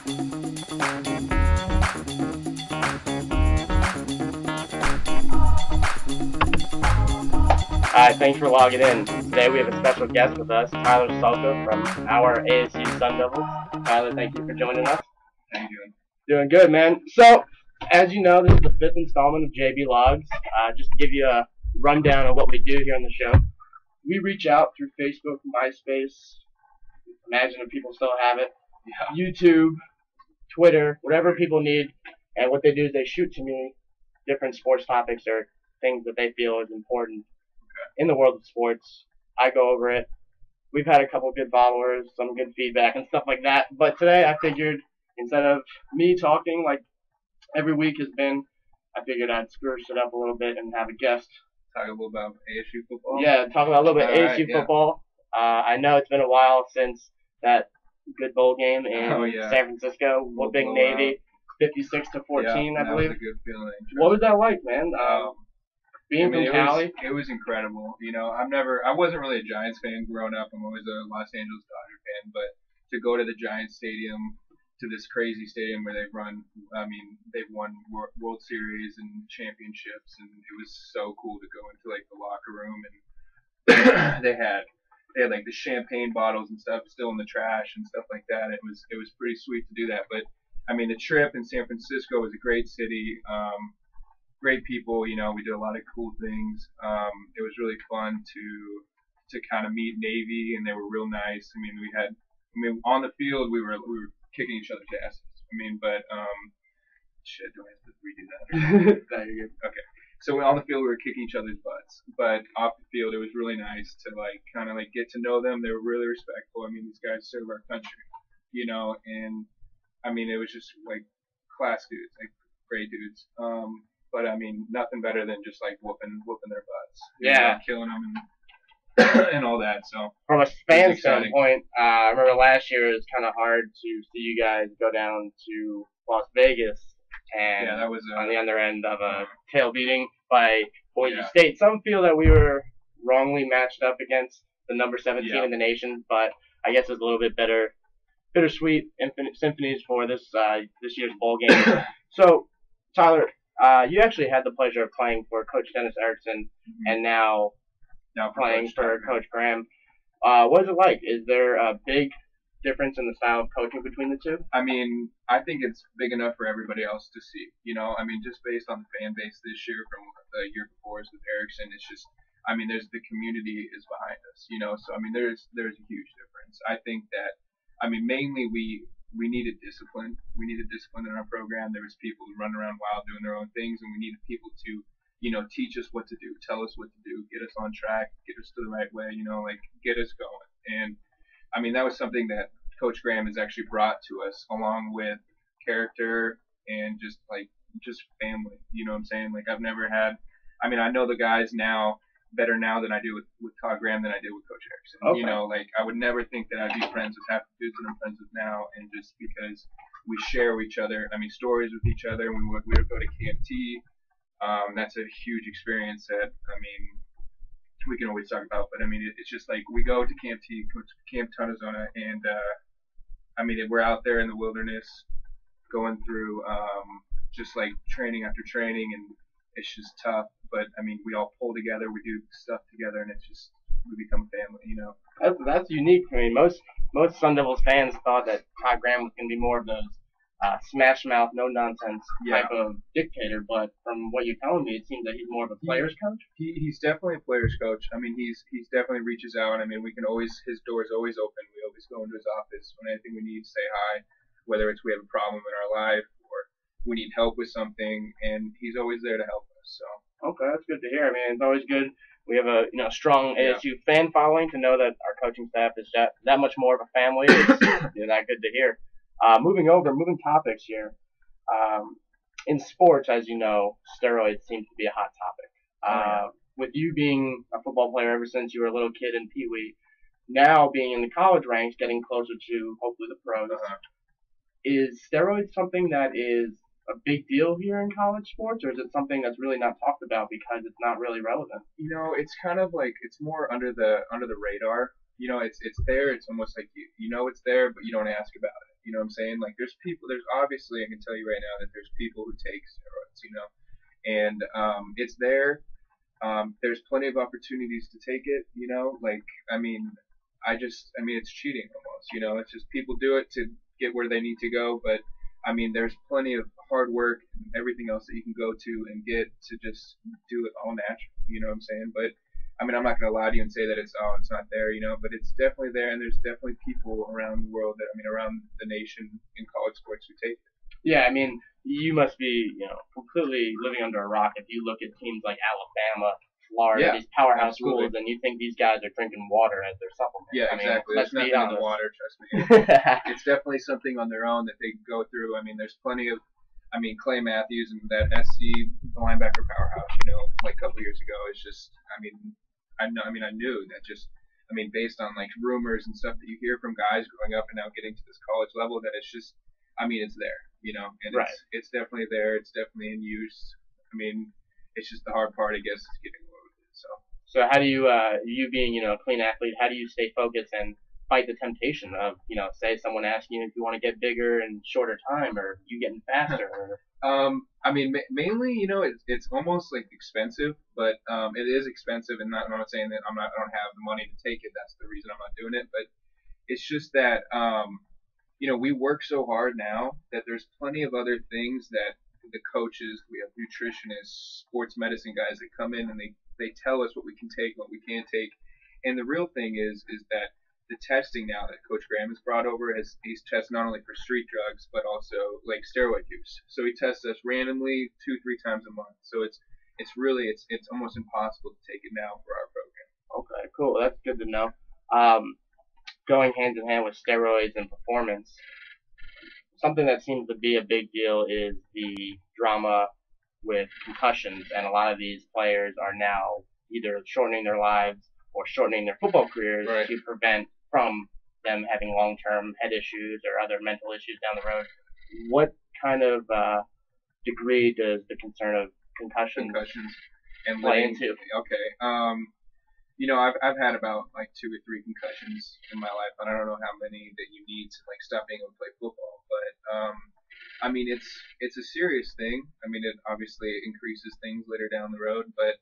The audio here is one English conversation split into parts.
Hi, thanks for logging in. Today we have a special guest with us, Tyler Salka from our ASU Sun Devils. Tyler, thank you for joining us. How you doing? Doing good, man. So, as you know, this is the fifth installment of JB Logs. Just to give you a rundown of what we do here on the show, we reach out through Facebook, MySpace, imagine if people still have it, YouTube, Twitter, whatever people need, and what they do is they shoot to me different sports topics or things that they feel is important in the world of sports. I go over it. We've had a couple good followers, some good feedback and stuff like that. But today I figured instead of me talking like every week has been, I figured I'd spruce it up a little bit and have a guest. Talk a little about ASU football? Yeah, talk about a little bit ASU football. I know it's been a while since that good bowl game in San Francisco, whooping Navy 56-14, I believe. That was a good feeling. What was that like, man? Being from Cali? It was incredible. You know, I wasn't really a Giants fan growing up. I'm always a Los Angeles Dodger fan, but to go to the Giants Stadium, to this crazy stadium where they've won World Series and championships, and it was so cool to go into like the locker room, and they had like the champagne bottles and stuff still in the trash and stuff like that. It was pretty sweet to do that. But I mean, the trip in San Francisco was a great city. Great people, you know, we did a lot of cool things. It was really fun to kind of meet Navy, and they were real nice. I mean, on the field we were kicking each other's asses. But shit, do I have to redo that? No, you're good. Okay. So on the field we were kicking each other's butts, but off the field it was really nice to kind of get to know them. They were really respectful. I mean, these guys serve our country, you know, and I mean, it was just like class dudes, like great dudes. But I mean, nothing better than just whooping their butts. Yeah. Killing them and all that. So from a fan standpoint, I remember last year it was kind of hard to see you guys go down to Las Vegas, and that was on the other end of a tail beating by Boise State. Some feel that we were wrongly matched up against the number 17 in the nation, but I guess it's a little bit bittersweet symphonies for this year's bowl game. So, Tyler, you actually had the pleasure of playing for Coach Dennis Erickson, and now playing for Coach Graham. What is it like? Is there a big difference in the style of coaching between the two? I mean, I think it's big enough for everybody else to see. You know, I mean, just based on the fan base this year from the year before with Erickson, it's just, I mean, there's the community is behind us. You know, so I mean, there's a huge difference. I think that, I mean, mainly we needed discipline. We needed discipline in our program. There was people who run around wild doing their own things, and we needed people to, you know, teach us what to do, tell us what to do, get us on track, get us to the right way, you know, get us going. And I mean, that was something that Coach Graham has actually brought to us, along with character and just family. You know what I'm saying? I've never had, I mean, I know the guys now better now than I do with Todd Graham than I did with Coach Erickson. Okay. You know, I would never think that I'd be friends with half the dudes that I'm friends with now, and just because we share with each other, I mean, stories with each other. We would go to Camp T. That's a huge experience that, I mean, we can always talk about, but I mean, it's just we go to Camp T, Camp Tonazona, and I mean, we're out there in the wilderness going through just training after training, and it's just tough, but I mean, we all pull together, we do stuff together, and it's just, we become a family, you know. That's unique. I mean, most Sun Devils fans thought that Todd Graham was going to be more of those smash mouth, no nonsense type of dictator, but from what you're telling me, it seems that he's more of a player's coach. He's definitely a player's coach. I mean, he's definitely reaches out. I mean, we can always, his door is always open. We always go into his office when anything we need, say hi, whether it's we have a problem in our life or we need help with something, and he's always there to help us. So okay, that's good to hear. I mean, it's always good. We have a strong ASU fan following to know that our coaching staff is that much more of a family. It's that good to hear. Moving topics here. In sports, as you know, steroids seem to be a hot topic. With you being a football player ever since you were a little kid in Pee Wee, now being in the college ranks, getting closer to hopefully the pros, is steroids something that is a big deal here in college sports, or is it something that's really not talked about because it's not really relevant? You know, it's kind of it's more under the radar. You know, it's there. It's almost like you know it's there, but you don't ask about it. You know what I'm saying? Like there's people. There's obviously, I can tell you right now that there's people who take steroids. And it's there. There's plenty of opportunities to take it. Like I mean, it's cheating almost. It's just people do it to get where they need to go, but I mean, there's plenty of hard work and everything else that you can go to and get to just do it all natural. You know what I'm saying? But I mean, I'm not gonna lie to you and say that it's not there. But it's definitely there, and there's definitely people around the world around the nation in college sports who take it. Yeah, I mean, you must be, completely living under a rock if you look at teams like Alabama, Florida, Yeah, these powerhouse absolutely. schools, and you think these guys are drinking water as their supplement. Yeah, I mean, exactly. let's There's be nothing in the honest. water, trust me. It's definitely something on their own that they go through. I mean, there's plenty of, Clay Matthews and that SC linebacker powerhouse, like a couple years ago. It's just, I knew that based on like rumors and stuff that you hear from guys growing up and now getting to this college level, that it's just, it's there, and Right. it's definitely there. It's definitely in use. It's just the hard part, I guess, is getting away with it. So how do you being, a clean athlete, how do you stay focused and fight the temptation of, say someone asking you if you want to get bigger in shorter time, or you getting faster, or Mainly, it's almost like expensive, but it is expensive, and I'm not saying that I don't have the money to take it. That's the reason I'm not doing it. But it's just that, we work so hard now that there's plenty of other things that the coaches, we have nutritionists, sports medicine guys that come in and they tell us what we can take, what we can't take. And the real thing is that the testing now that Coach Graham has brought over, he's tested not only for street drugs but also like steroid use. So he tests us randomly 2-3 times a month. So it's almost impossible to take it now for our program. Okay, cool. That's good to know. Going hand in hand with steroids and performance, something that seems to be a big deal is the drama with concussions, and a lot of these players are now either shortening their lives or shortening their football careers Right. to prevent from them having long-term head issues or other mental issues down the road. What kind of degree does the concern of concussions and play living. into? Okay. I've had about like 2 or 3 concussions in my life, and I don't know how many that you need to like stop being able to play football. But it's a serious thing. It obviously increases things later down the road, but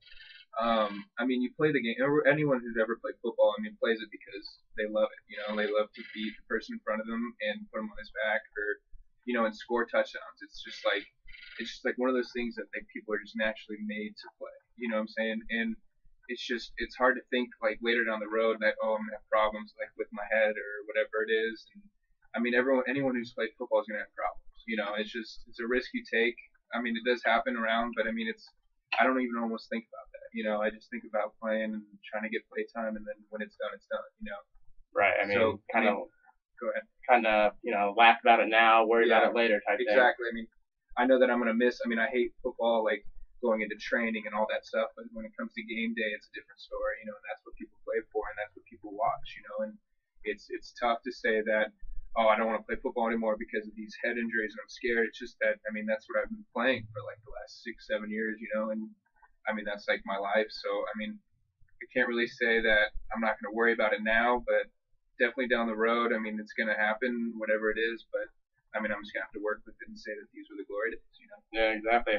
you play the game. Anyone who's ever played football, plays it because they love it. They love to beat the person in front of them and put him on his back, or and score touchdowns. It's just like one of those things that people are just naturally made to play. You know what I'm saying? And it's hard to think like later down the road that I'm gonna have problems like with my head or whatever it is. And anyone who's played football is gonna have problems. It's a risk you take. It does happen around, but I don't even almost think about that. I just think about playing and trying to get play time, and then when it's done, it's done. Right. So, go ahead. Kind of, laugh about it now, worry about it later type thing. Exactly. I know that I'm gonna miss. I hate football, like going into training and all that stuff, but when it comes to game day, it's a different story. And that's what people play for, and that's what people watch. And it's tough to say that, oh, I don't want to play football anymore because of these head injuries and I'm scared. It's just that that's what I've been playing for like the last 6-7 years. And that's like my life. So I can't really say that I'm not going to worry about it now, but definitely down the road, it's going to happen, whatever it is. But I'm just going to have to work with it and say that these were the glory days. Yeah, exactly.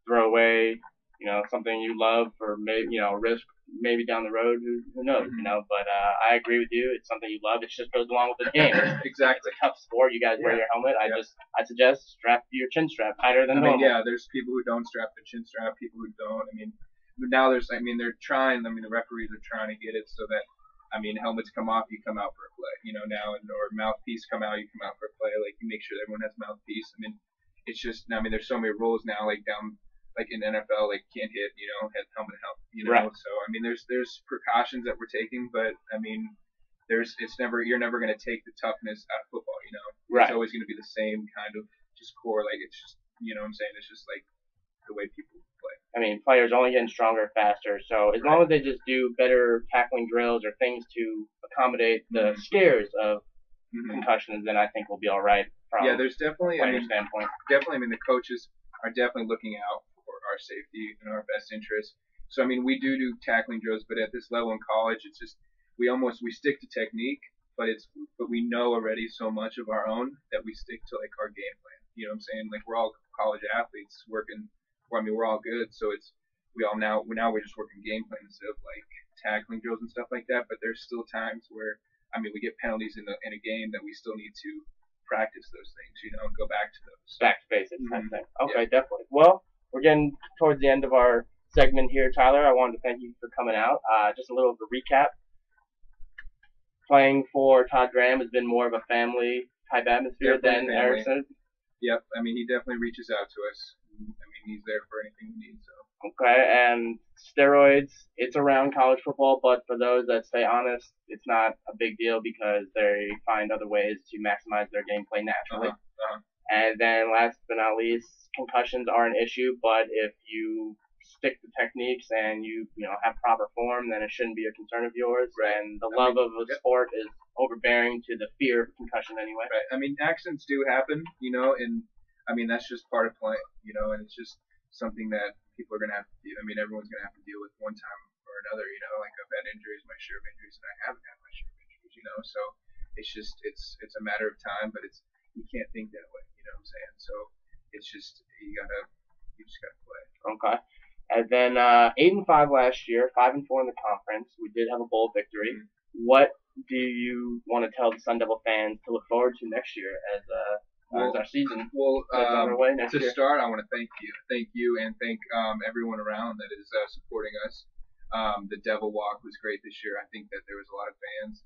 Throw away, something you love for maybe, risk maybe down the road. Who knows, But I agree with you. It's something you love. It just goes along with the game. Exactly. It's a tough sport. You guys wear your helmet. Yeah. I suggest strap your chin strap tighter than normal. Yeah, there's people who don't strap the chin strap, people who don't. Now they're trying. The referees are trying to get it so that, helmets come off, you come out for a play. Now, or mouthpiece come out, you come out for a play. Like you make sure that everyone has mouthpiece. It's just. There's so many rules now, like down. Like in NFL, like can't hit, head helmet help, Right. So there's precautions that we're taking, but you're never gonna take the toughness out of football, Right. It's always gonna be the same kind of just core, like it's just, what I'm saying, it's just like the way people play. Players only getting stronger, faster. So as long as they just do better tackling drills or things to accommodate the scares of concussions, then I think we'll be all right. From There's definitely, player standpoint. Definitely, the coaches are definitely looking out for our safety and our best interest. So we do tackling drills, but at this level in college, it's just we stick to technique, but we know already so much of our own that we stick to like our game plan. You know what I'm saying? Like we're all college athletes working. Well, I mean, we're all good, so we're just working game plan instead of like tackling drills and stuff like that. But there's still times where we get penalties in a game that we still need to practice those things, and go back to those. Back to basics kind of thing. Okay, definitely. Well, we're getting towards the end of our segment here, Tyler. I wanted to thank you for coming out. Just a little of a recap. Playing for Todd Graham has been more of a family type atmosphere than Erickson. Yep, he definitely reaches out to us. He's there for anything we need. So. Okay, and steroids, it's around college football, but for those that stay honest, it's not a big deal because they find other ways to maximize their gameplay naturally. And then last but not least, concussions are an issue, but if you stick to techniques and you have proper form, then it shouldn't be a concern of yours. Right. And the love of a sport is overbearing to the fear of concussion anyway. Right. Accidents do happen, and that's just part of playing, and it's just something that people are gonna have to deal. Everyone's gonna have to deal with one time or another. Like I've had injuries, my share of injuries, and I haven't had my share of injuries. So it's just it's a matter of time, but you can't think that way. You know what I'm saying? So it's just you just gotta play. Okay. And then 8-5 last year, 5-4 in the conference. We did have a bowl victory. Mm-hmm. What do you want to tell the Sun Devil fans to look forward to next year as our season? Well, to start, I want to thank you, and thank everyone around that is supporting us. The Devil Walk was great this year. I think that there was a lot of fans.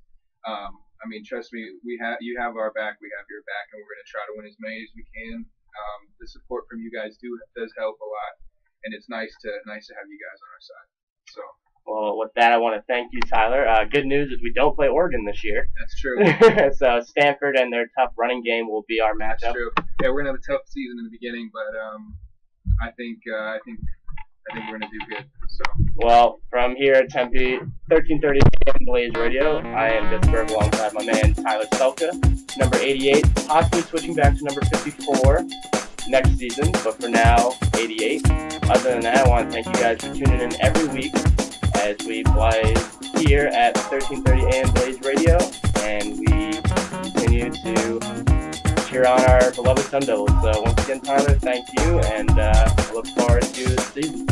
Trust me, you have our back, we have your back, and we're going to try to win as many as we can. The support from you guys does help a lot, and it's nice to have you guys on our side. So. Well, with that, I want to thank you, Tyler. Good news is we don't play Oregon this year. That's true. So Stanford and their tough running game will be our matchup. That's true. Yeah, we're gonna have a tough season in the beginning, but I think we're gonna do good. So. Well, from here at Tempe, 1330 AM Blaze Radio, I am Jess Berg alongside my man Tyler Selka, number 88, possibly switching back to number 54 next season, but for now, 88. Other than that, I want to thank you guys for tuning in every week as we play here at 1330 AM Blaze Radio, and we continue to cheer on our beloved Sun Devils. So once again, Tyler, thank you, and I look forward to the season.